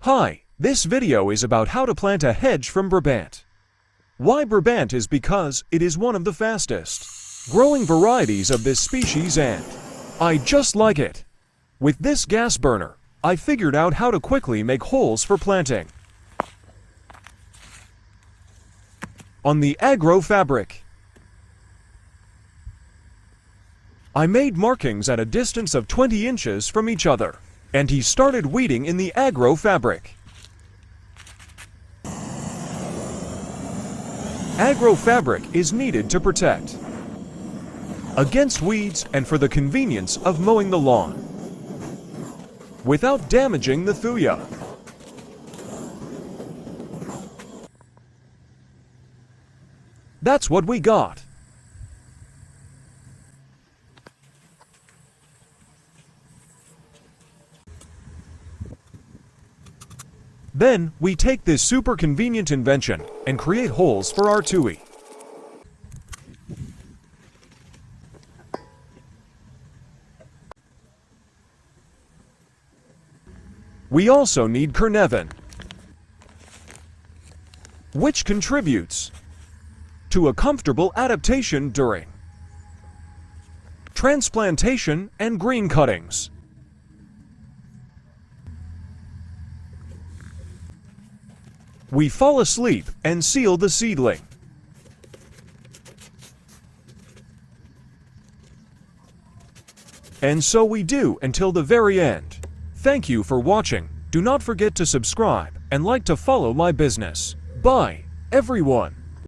Hi, this video is about how to plant a hedge from Brabant. Why Brabant is because it is one of the fastest growing varieties of this species and I just like it. With this gas burner, I figured out how to quickly make holes for planting. On the agro fabric, I made markings at a distance of 20 inches from each other, and he started weeding in the agro fabric. Agro fabric is needed to protect against weeds and for the convenience of mowing the lawn without damaging the thuya. That's what we got. Then, we take this super convenient invention and create holes for our tui. We also need Carnevin, which contributes to a comfortable adaptation during transplantation and green cuttings. We fall asleep and seal the seedling. And so we do until the very end. Thank you for watching. Do not forget to subscribe and like to follow my business. Bye, everyone.